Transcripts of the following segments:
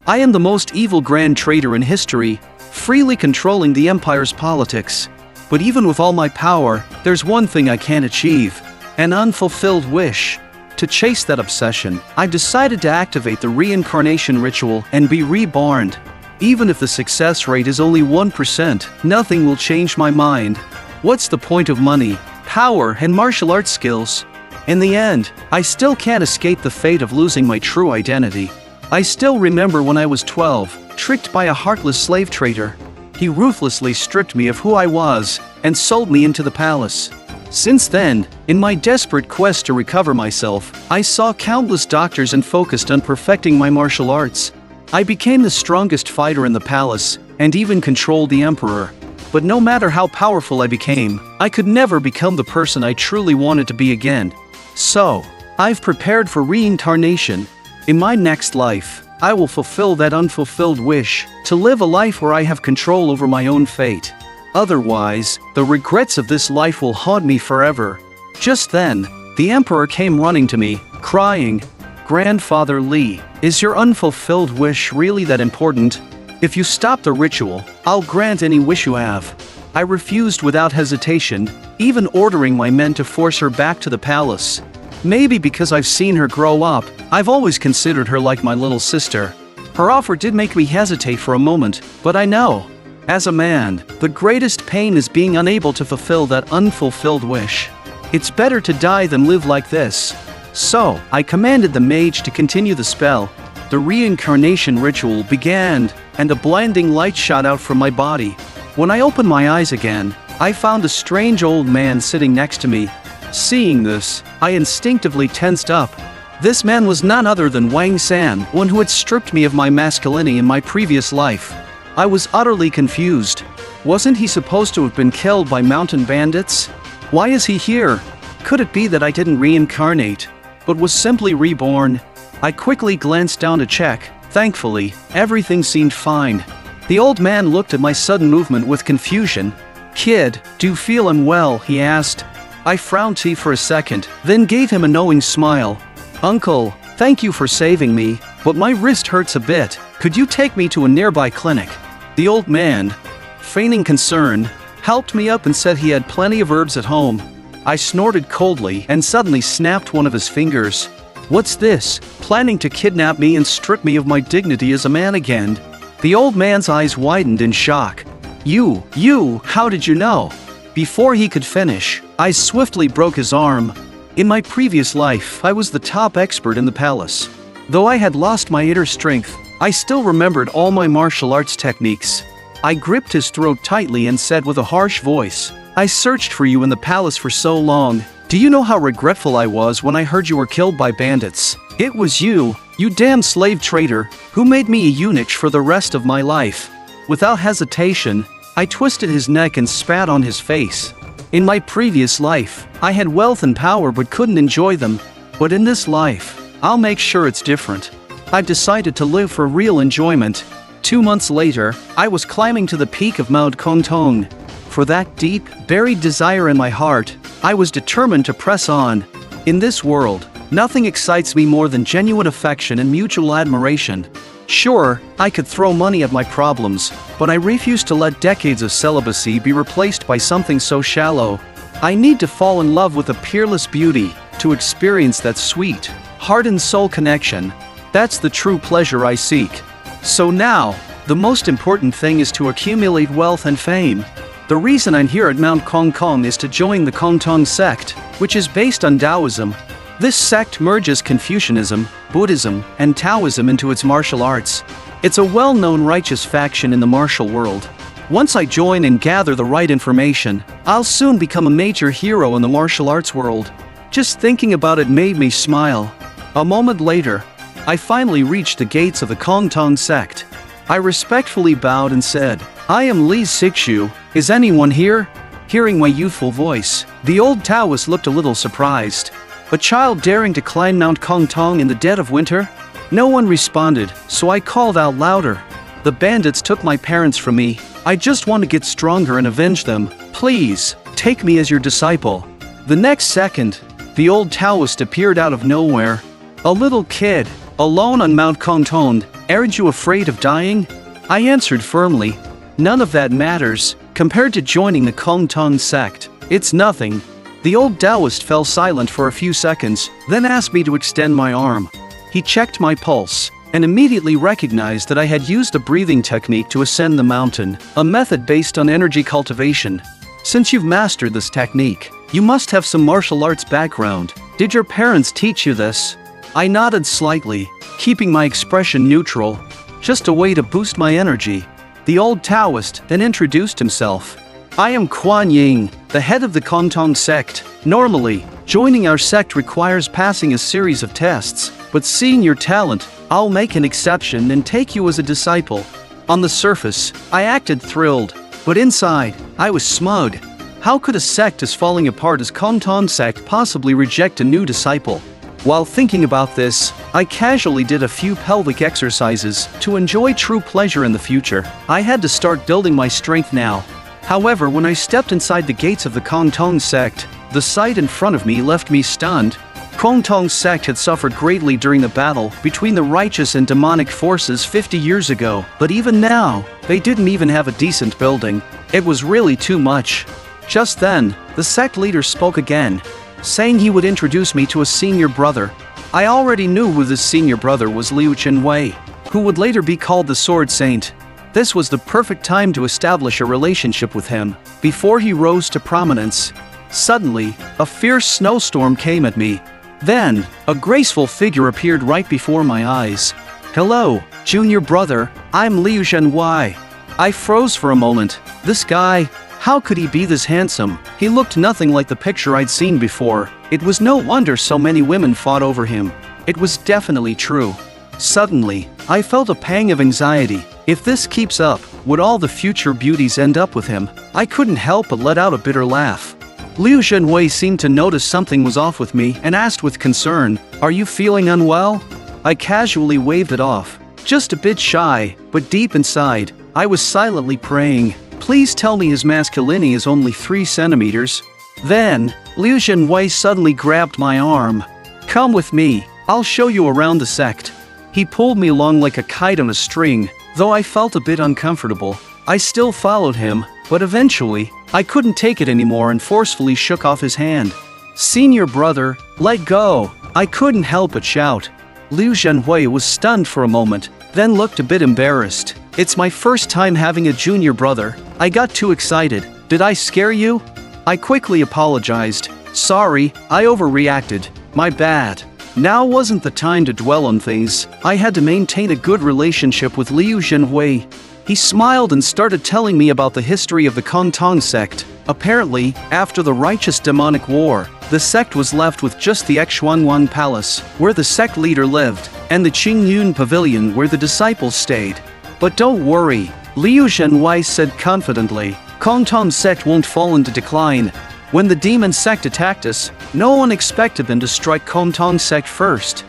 I am the most evil grand traitor in history, freely controlling the empire's politics. But even with all my power, there's one thing I can't achieve: an unfulfilled wish. To chase that obsession, I've decided to activate the reincarnation ritual and be reborn. Even if the success rate is only 1%, nothing will change my mind. What's the point of money, power, and martial arts skills? In the end, I still can't escape the fate of losing my true identity. I still remember when I was 12, tricked by a heartless slave trader. He ruthlessly stripped me of who I was and sold me into the palace. Since then, in my desperate quest to recover myself, I saw countless doctors and focused on perfecting my martial arts. I became the strongest fighter in the palace and even controlled the emperor. But no matter how powerful I became, I could never become the person I truly wanted to be again. So, I've prepared for reincarnation. In my next life, I will fulfill that unfulfilled wish, to live a life where I have control over my own fate. Otherwise, the regrets of this life will haunt me forever. Just then, the emperor came running to me, crying, "Grandfather Li, is your unfulfilled wish really that important? If you stop the ritual, I'll grant any wish you have." I refused without hesitation, even ordering my men to force her back to the palace. Maybe because I've seen her grow up, I've always considered her like my little sister. Her offer did make me hesitate for a moment, but I know, as a man, the greatest pain is being unable to fulfill that unfulfilled wish. It's better to die than live like this. So, I commanded the mage to continue the spell. The reincarnation ritual began, and a blinding light shot out from my body. When I opened my eyes again, I found a strange old man sitting next to me. Seeing this, I instinctively tensed up. This man was none other than Wang San, one who had stripped me of my masculinity in my previous life. I was utterly confused. Wasn't he supposed to have been killed by mountain bandits? Why is he here? Could it be that I didn't reincarnate, but was simply reborn? I quickly glanced down to check. Thankfully, everything seemed fine. The old man looked at my sudden movement with confusion. "Kid, do you feel unwell?" he asked. I frowned for a second, then gave him a knowing smile. "Uncle, thank you for saving me, but my wrist hurts a bit. Could you take me to a nearby clinic?" The old man, feigning concern, helped me up and said he had plenty of herbs at home. I snorted coldly and suddenly snapped one of his fingers. "What's this? Planning to kidnap me and strip me of my dignity as a man again?" The old man's eyes widened in shock. You, how did you know?" Before he could finish, I swiftly broke his arm. In my previous life, I was the top expert in the palace. Though I had lost my inner strength, I still remembered all my martial arts techniques. I gripped his throat tightly and said with a harsh voice, "I searched for you in the palace for so long. Do you know how regretful I was when I heard you were killed by bandits? It was you damn slave trader, who made me a eunuch for the rest of my life." Without hesitation, I twisted his neck and spat on his face. In my previous life, I had wealth and power but couldn't enjoy them. But in this life, I'll make sure it's different. I've decided to live for real enjoyment. 2 months later, I was climbing to the peak of Mount Kong Tong. For that deep, buried desire in my heart, I was determined to press on. In this world, nothing excites me more than genuine affection and mutual admiration. Sure, I could throw money at my problems, but I refuse to let decades of celibacy be replaced by something so shallow. I need to fall in love with a peerless beauty, to experience that sweet, heart and soul connection. That's the true pleasure I seek. So now, the most important thing is to accumulate wealth and fame. The reason I'm here at Mount Kong Kong is to join the Kong Tong sect, which is based on Taoism. This sect merges Confucianism, Buddhism, and Taoism into its martial arts. It's a well-known righteous faction in the martial world. Once I join and gather the right information, I'll soon become a major hero in the martial arts world. Just thinking about it made me smile. A moment later, I finally reached the gates of the Kong Tong sect. I respectfully bowed and said, "I am Li Zhexiu. Is anyone here?" Hearing my youthful voice, the old Taoist looked a little surprised. A child daring to climb Mount Kong Tong in the dead of winter? No one responded, so I called out louder. "The bandits took my parents from me. I just want to get stronger and avenge them. Please, take me as your disciple." The next second, the old Taoist appeared out of nowhere. A little kid, alone on Mount Kong Tong, aren't you afraid of dying? I answered firmly, none of that matters, compared to joining the Kong Tong sect. It's nothing. The old Taoist fell silent for a few seconds, then asked me to extend my arm. He checked my pulse, and immediately recognized that I had used a breathing technique to ascend the mountain, a method based on energy cultivation. Since you've mastered this technique, you must have some martial arts background. Did your parents teach you this? I nodded slightly, keeping my expression neutral, just a way to boost my energy. The old Taoist then introduced himself. I am Kuan Yin, the head of the Kong Tong sect. Normally, joining our sect requires passing a series of tests, but seeing your talent, I'll make an exception and take you as a disciple. On the surface, I acted thrilled, but inside, I was smug. How could a sect as falling apart as Kong Tong sect possibly reject a new disciple? While thinking about this, I casually did a few pelvic exercises to enjoy true pleasure in the future. I had to start building my strength now. However, when I stepped inside the gates of the Kong Tong sect, the sight in front of me left me stunned. Kong Tong sect had suffered greatly during the battle between the righteous and demonic forces 50 years ago, but even now, they didn't even have a decent building. It was really too much. Just then, the sect leader spoke again, saying he would introduce me to a senior brother. I already knew who this senior brother was, Liu Chenwei, who would later be called the Sword Saint. This was the perfect time to establish a relationship with him, before he rose to prominence. Suddenly, a fierce snowstorm came at me. Then, a graceful figure appeared right before my eyes. Hello, junior brother, I'm Liu Chenwei. I froze for a moment. This guy, how could he be this handsome? He looked nothing like the picture I'd seen before. It was no wonder so many women fought over him. It was definitely true. Suddenly, I felt a pang of anxiety. If this keeps up, would all the future beauties end up with him? I couldn't help but let out a bitter laugh. Liu Chenwei seemed to notice something was off with me and asked with concern, "Are you feeling unwell?" I casually waved it off. Just a bit shy, but deep inside, I was silently praying, "Please tell me his masculinity is only 3 centimeters. Then, Liu Chenwei suddenly grabbed my arm. "Come with me, I'll show you around the sect." He pulled me along like a kite on a string. Though I felt a bit uncomfortable, I still followed him, but eventually, I couldn't take it anymore and forcefully shook off his hand. "Senior brother, let go!" I couldn't help but shout. Liu Chenwei was stunned for a moment, then looked a bit embarrassed. It's my first time having a junior brother. I got too excited. Did I scare you? I quickly apologized. Sorry, I overreacted. My bad. Now wasn't the time to dwell on things. I had to maintain a good relationship with Liu Chenwei. He smiled and started telling me about the history of the Kong Tong sect. Apparently, after the righteous demonic war, the sect was left with just the Xuanwan Palace, where the sect leader lived, and the Qingyun Pavilion where the disciples stayed. But don't worry, Liu Chenwei said confidently, Kong Tong sect won't fall into decline. When the demon sect attacked us, no one expected them to strike Kong Tong sect first.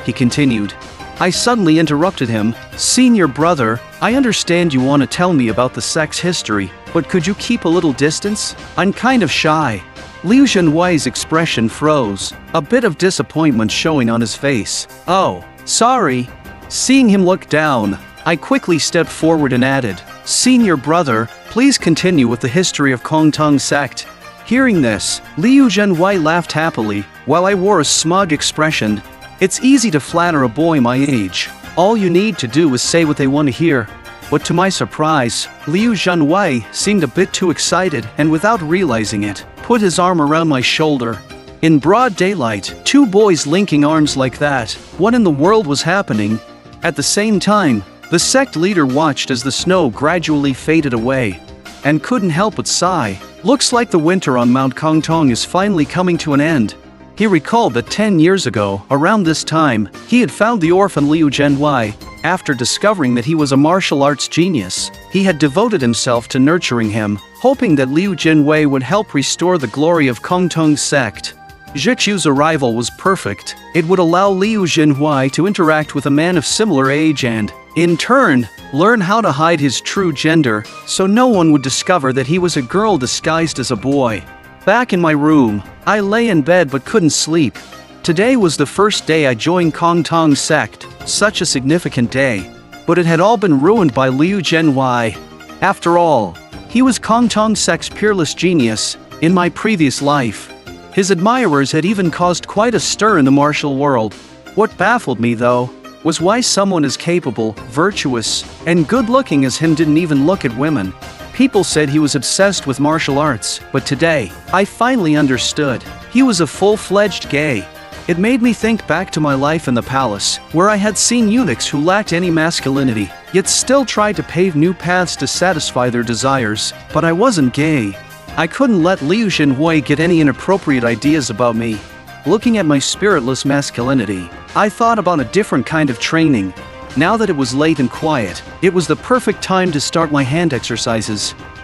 He continued. I suddenly interrupted him. Senior brother, I understand you want to tell me about the sect's history, but could you keep a little distance? I'm kind of shy. Liu Chenwei's expression froze, a bit of disappointment showing on his face. Oh, sorry. Seeing him look down, I quickly stepped forward and added, Senior brother, please continue with the history of Kong Tong sect. Hearing this, Liu Chenwei laughed happily, while I wore a smug expression. It's easy to flatter a boy my age. All you need to do is say what they want to hear. But to my surprise, Liu Chenwei seemed a bit too excited and without realizing it, put his arm around my shoulder. In broad daylight, 2 boys linking arms like that, what in the world was happening? At the same time, the sect leader watched as the snow gradually faded away, and couldn't help but sigh. Looks like the winter on Mount Kong Tong is finally coming to an end. He recalled that 10 years ago, around this time, he had found the orphan Liu Chenwei. After discovering that he was a martial arts genius, he had devoted himself to nurturing him, hoping that Liu Chenwei would help restore the glory of Kong Tong sect. Zhexiu's arrival was perfect. It would allow Liu Chenwei to interact with a man of similar age and, in turn, learn how to hide his true gender, so no one would discover that he was a girl disguised as a boy. Back in my room, I lay in bed but couldn't sleep. Today was the first day I joined Kong Tong's sect, such a significant day. But it had all been ruined by Liu Zhenwei. After all, he was Kong Tong sect's peerless genius, in my previous life. His admirers had even caused quite a stir in the martial world. What baffled me, though, was why someone as capable, virtuous, and good-looking as him didn't even look at women. People said he was obsessed with martial arts, but today, I finally understood. He was a full-fledged gay. It made me think back to my life in the palace, where I had seen eunuchs who lacked any masculinity, yet still tried to pave new paths to satisfy their desires, but I wasn't gay. I couldn't let Liu Zhenhui get any inappropriate ideas about me. Looking at my spiritless masculinity, I thought about a different kind of training. Now that it was late and quiet, it was the perfect time to start my hand exercises.